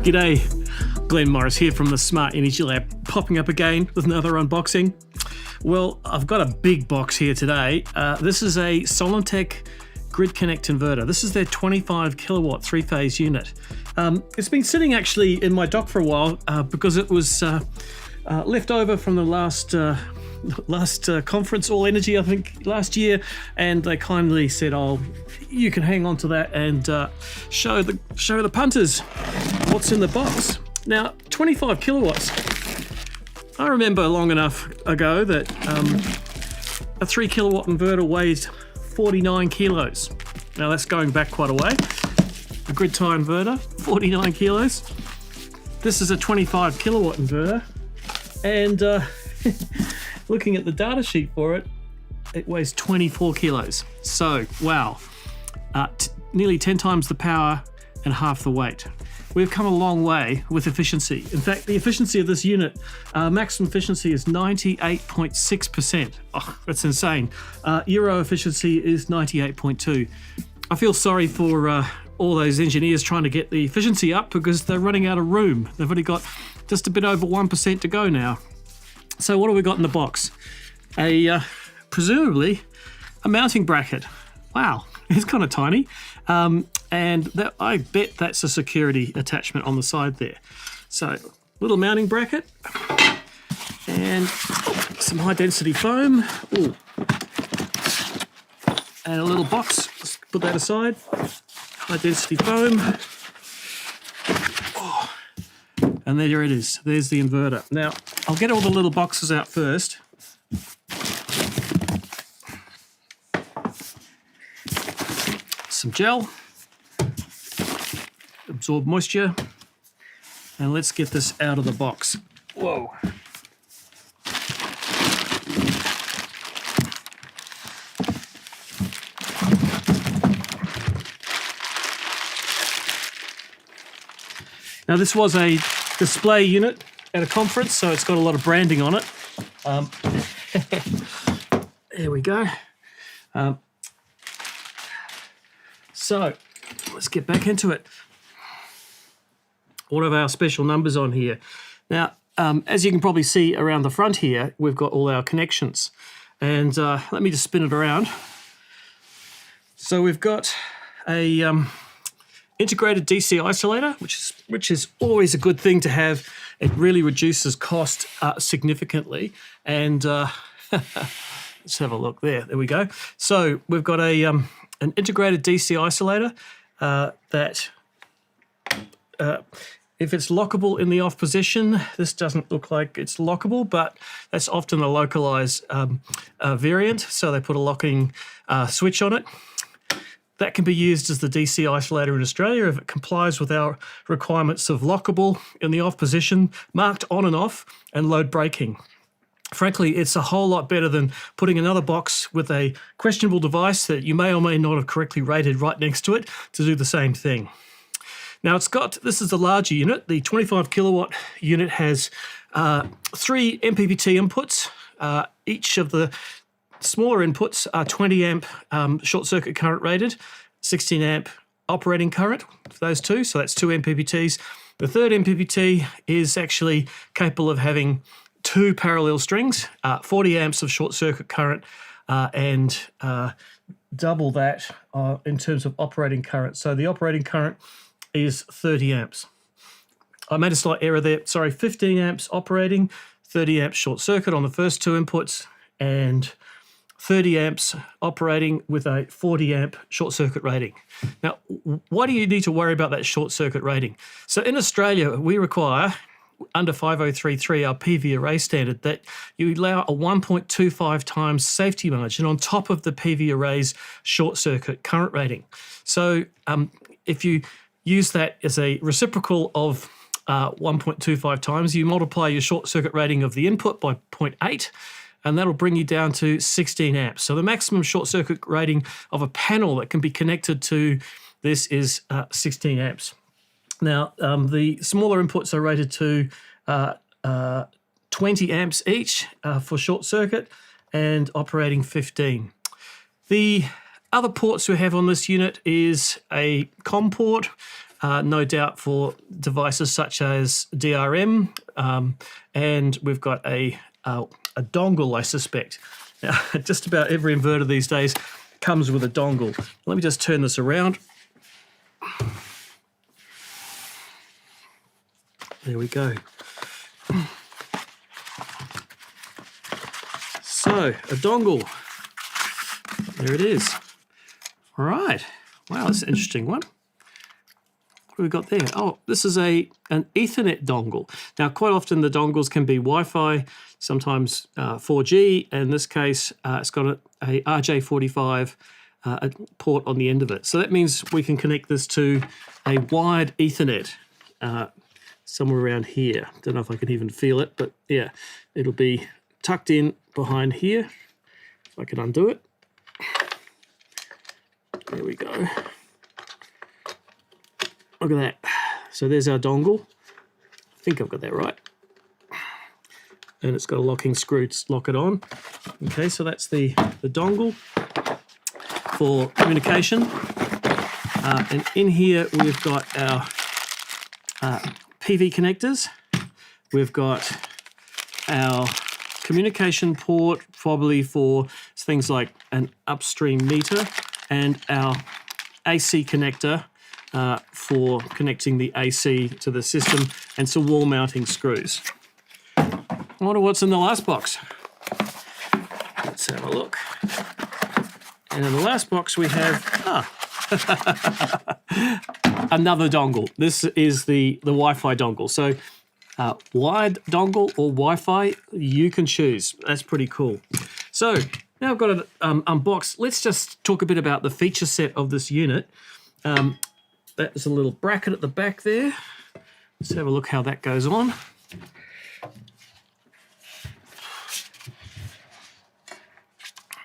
G'day, Glenn Morris here from the Smart Energy Lab, popping up again with another unboxing. Well, I've got a big box here today. This is a Solentech Grid Connect inverter. This is their 25 kilowatt three-phase unit. It's been sitting actually in my dock for a while because it was left over from the last conference, All Energy, I think, last year, and they kindly said, "Oh, you can hang on to that and show the punters what's in the box." Now, 25 kilowatts. I remember long enough ago that a 3 kilowatt inverter weighs 49 kilos. Now that's going back quite a way. A grid tie inverter, 49 kilos. This is a 25 kilowatt inverter, and looking at the data sheet for it, it weighs 24 kilos. So, wow, nearly 10 times the power and half the weight. We've come a long way with efficiency. In fact, the efficiency of this unit, maximum efficiency is 98.6%. Oh, that's insane. Euro efficiency is 98.2. I feel sorry for all those engineers trying to get the efficiency up because they're running out of room. They've only got just a bit over 1% to go now. So what have we got in the box? Presumably a mounting bracket. Wow, it's kind of tiny. And I bet that's a security attachment on the side there. So, little mounting bracket and some high density foam. Ooh. And a little box. Let's put that aside. High density foam. Oh. And there it is. There's the inverter. Now, I'll get all the little boxes out first. Some gel. Absorb moisture, and let's get this out of the box. Whoa. Now this was a display unit at a conference, so it's got a lot of branding on it. There we go. So let's get back into it. What are our special numbers on here? Now, as you can probably see around the front here, we've got all our connections. And let me just spin it around. So we've got a integrated DC isolator, which is always a good thing to have. It really reduces cost significantly. And let's have a look there. There we go. So we've got an integrated DC isolator that if it's lockable in the off position, this doesn't look like it's lockable, but that's often a localized variant. So they put a locking switch on it. That can be used as the DC isolator in Australia if it complies with our requirements of lockable in the off position, marked on and off, and load breaking. Frankly, it's a whole lot better than putting another box with a questionable device that you may or may not have correctly rated right next to it to do the same thing. Now this is the larger unit. The 25 kilowatt unit has 3 MPPT inputs. Each of the smaller inputs are 20 amp short circuit current rated, 16 amp operating current for those two. So that's 2 MPPTs. The third MPPT is actually capable of having 2 parallel strings, 40 amps of short circuit current, and double that in terms of operating current. So the operating current is 30 amps. I made a slight error there. Sorry, 15 amps operating, 30 amps short circuit on the first 2 inputs, and 30 amps operating with a 40 amp short circuit rating. Now, why do you need to worry about that short circuit rating? So in Australia, we require, under 5033, our PV array standard, that you allow a 1.25 times safety margin on top of the PV array's short circuit current rating. So if you use that as a reciprocal of 1.25 times, you multiply your short circuit rating of the input by 0.8, and that'll bring you down to 16 amps. So the maximum short circuit rating of a panel that can be connected to this is 16 amps. Now, the smaller inputs are rated to 20 amps each for short circuit and operating 15. The other ports we have on this unit is a COM port, no doubt for devices such as DRM, and we've got a dongle, I suspect. Now, just about every inverter these days comes with a dongle. Let me just turn this around. There we go. So, a dongle. There it is. All right. Wow, that's an interesting one. What have we got there? Oh, this is an Ethernet dongle. Now, quite often the dongles can be Wi-Fi, sometimes 4G. In this case, it's got a RJ45 port on the end of it. So that means we can connect this to a wired Ethernet somewhere around here. Don't know if I can even feel it, but yeah, it'll be tucked in behind here. If I can undo it. There we go. Look at that. So there's our dongle. I think I've got that right. And it's got a locking screw to lock it on. Okay, so that's the dongle for communication. And in here we've got our PV connectors. We've got our communication port, probably for things like an upstream meter, and our AC connector for connecting the AC to the system, and some wall mounting screws. I wonder what's in the last box. Let's have a look. And in the last box we have another dongle. This is the Wi-Fi dongle. So wired dongle or Wi-Fi, you can choose. That's pretty cool. So now I've got it unboxed. Let's just talk a bit about the feature set of this unit. That's a little bracket at the back there. Let's have a look how that goes on.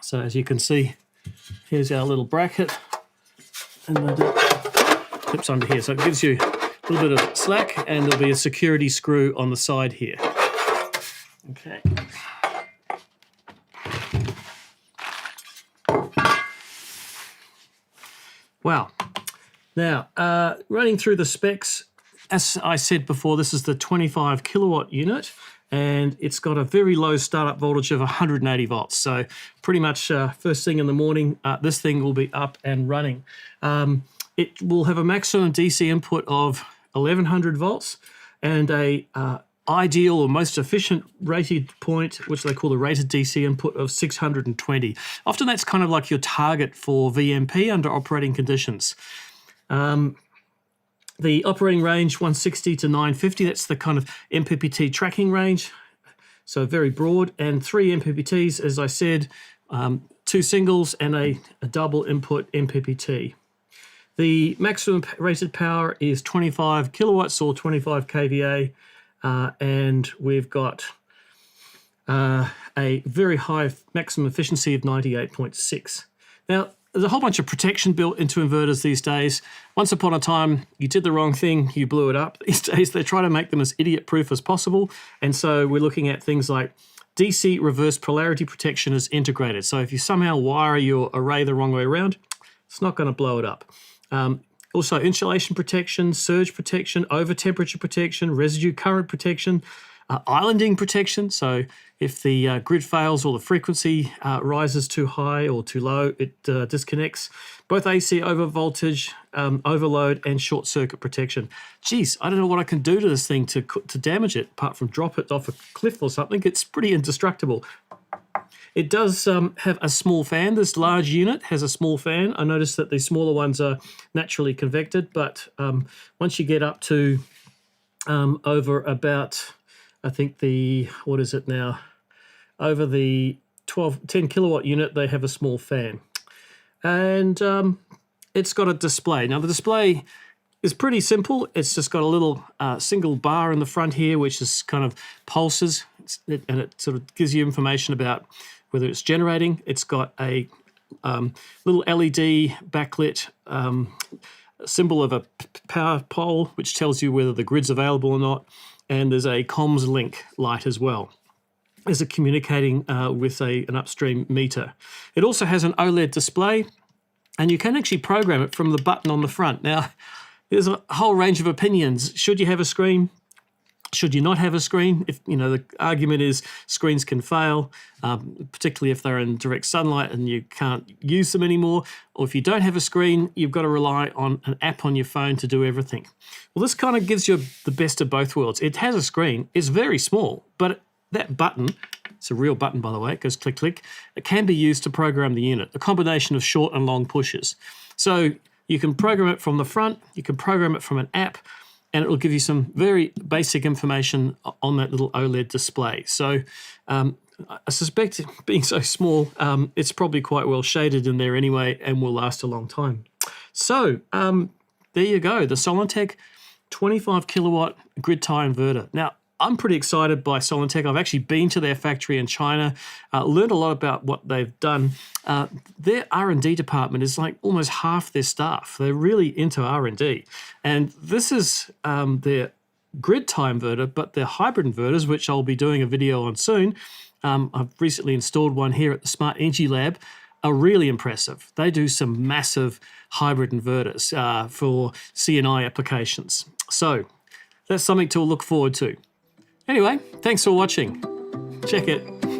So as you can see, here's our little bracket, and it clips under here. So it gives you a little bit of slack, and there'll be a security screw on the side here. Okay. Wow. Now, running through the specs, as I said before, this is the 25 kilowatt unit, and it's got a very low startup voltage of 180 volts. So pretty much first thing in the morning, this thing will be up and running. It will have a maximum DC input of 1100 volts and a ideal or most efficient rated point, which they call the rated DC input, of 620. Often that's kind of like your target for VMP under operating conditions. The operating range, 160 to 950, that's the kind of MPPT tracking range, so very broad, and 3 MPPTs, as I said, 2 singles and a double input MPPT. The maximum rated power is 25 kilowatts or 25 kVA, and we've got a very high maximum efficiency of 98.6. Now, there's a whole bunch of protection built into inverters these days. Once upon a time, you did the wrong thing, you blew it up. These days, they try to make them as idiot-proof as possible. And so we're looking at things like DC reverse polarity protection is integrated. So if you somehow wire your array the wrong way around, it's not going to blow it up. Also, insulation protection, surge protection, over temperature protection, residue current protection, islanding protection. So if the grid fails or the frequency rises too high or too low, it disconnects. Both AC over voltage, overload, and short circuit protection. Geez, I don't know what I can do to this thing to damage it, apart from drop it off a cliff or something. It's pretty indestructible. It does have a small fan. This large unit has a small fan. I noticed that the smaller ones are naturally convected, but once you get up to over about, I think what is it now? Over the 10 kilowatt unit, they have a small fan. And it's got a display. Now, the display is pretty simple. It's just got a little single bar in the front here, which is kind of pulses, and it sort of gives you information about whether it's generating. It's got a little LED backlit symbol of a power pole, which tells you whether the grid's available or not. And there's a comms link light as well. Is it communicating with an upstream meter? It also has an OLED display, and you can actually program it from the button on the front. Now, There's a whole range of opinions. Should you have a screen? Should you not have a screen? If the argument is screens can fail, particularly if they're in direct sunlight and you can't use them anymore. Or if you don't have a screen, you've got to rely on an app on your phone to do everything. Well, this kind of gives you the best of both worlds. It has a screen. It's very small, but that button, it's a real button, by the way, it goes click, click. It can be used to program the unit, a combination of short and long pushes. So you can program it from the front, you can program it from an app, and it will give you some very basic information on that little OLED display. So I suspect, being so small, it's probably quite well shaded in there anyway and will last a long time. So there you go, the Solentech 25 kilowatt grid tie inverter. Now, I'm pretty excited by Solentech. I've actually been to their factory in China, learned a lot about what they've done. Their R&D department is like almost half their staff. They're really into R&D. And this is their grid tie inverter, but their hybrid inverters, which I'll be doing a video on soon. I've recently installed one here at the Smart Energy Lab, are really impressive. They do some massive hybrid inverters for C&I applications. So that's something to look forward to. Anyway, thanks for watching. Check it.